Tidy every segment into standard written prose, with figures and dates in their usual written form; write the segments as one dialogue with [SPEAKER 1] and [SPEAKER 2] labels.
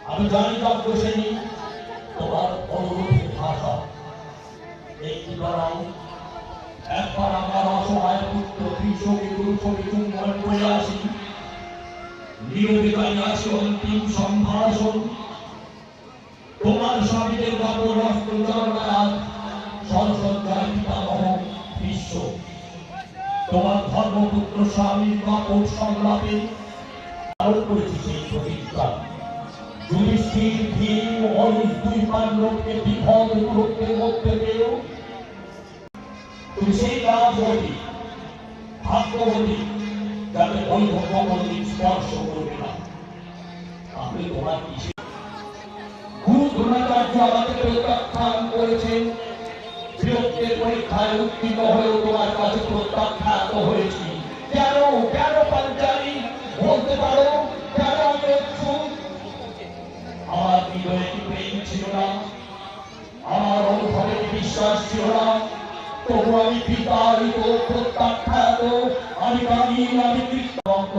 [SPEAKER 1] আমি জানি যজ্ঞ সেনী তোমার অনুরোধের ভাষা একটি লড়াই একবার আমার অসহায় পুত্র কৃষকে গুরু ছবি চুম্বন করে আসি নিয়মিত আছে অন্তিম সম্ভাষণ তোমার স্বামীদের বাবর অস্ত্র চরণায় সরসজ্জায় পিতামহ বিশ্ব তোমার ধর্মপুত্র স্বামীর বাপর সংলাপে পালন করেছি সেই প্রতিজ্ঞা যুধিষ্ঠির ভীম অরুষ দুই পাণ্ডবকে বিপদ মুহূর্তের মধ্যে পেয়েও তুমি সেই রাজবতী ভাগ্যবতী যাতে বৈধ কমলিক স্পর্শ করবে না আপনি তোমার কিসে গুরু দ্রোণাচার্য আমাকে প্রত্যাখ্যান করেছেন বীরত্বের পরীক্ষায় উত্তীর্ণ হয়েও তোমার কাছে প্রত্যাখ্যাত হয়েছি কেন কেন পাঞ্চালী বলতে পারো কেন আমার হৃদয়ে কি প্রেম ছিল না আমার অনুভবে কি বিশ্বাস ছিল না তবু আমি বিতাড়িত প্রত্যাখ্যাত আমি কালীন আমি কৃষ্ণভক্ত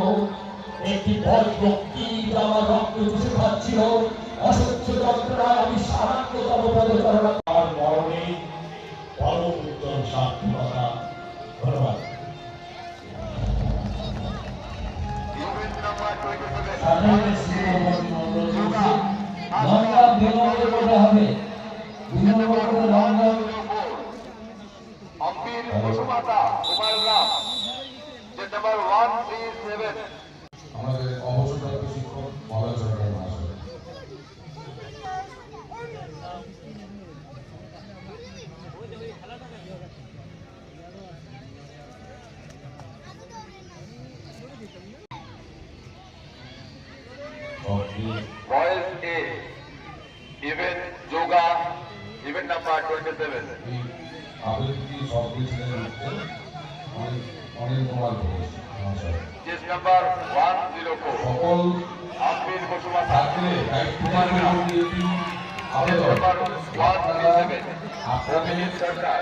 [SPEAKER 1] একটি বজ্র কীট আমার রক্ত চুষে খাচ্ছিল অসহ্য যন্ত্রণায় আমি সারাত্মতম পদচারণা তার মরণে পরম উত্তম সার্থকতা ধন্যবাদ
[SPEAKER 2] আমাদের অবসরপ্রাপ্ত শিক্ষক মলয় সরকার মহাশয়।
[SPEAKER 3] Boys A, event yoga, event number 27.
[SPEAKER 2] এই আবেদনটি সব দিয়েছিলেন অনিল কুমার ঘোষ মহাশয়।
[SPEAKER 3] Case number 104.
[SPEAKER 2] সকল
[SPEAKER 3] Ambir Bosumata.
[SPEAKER 2] ছাত্রীদের দায়িত্ব আবেদন
[SPEAKER 3] Case number 137.
[SPEAKER 2] আপনাদের
[SPEAKER 3] Sharkar.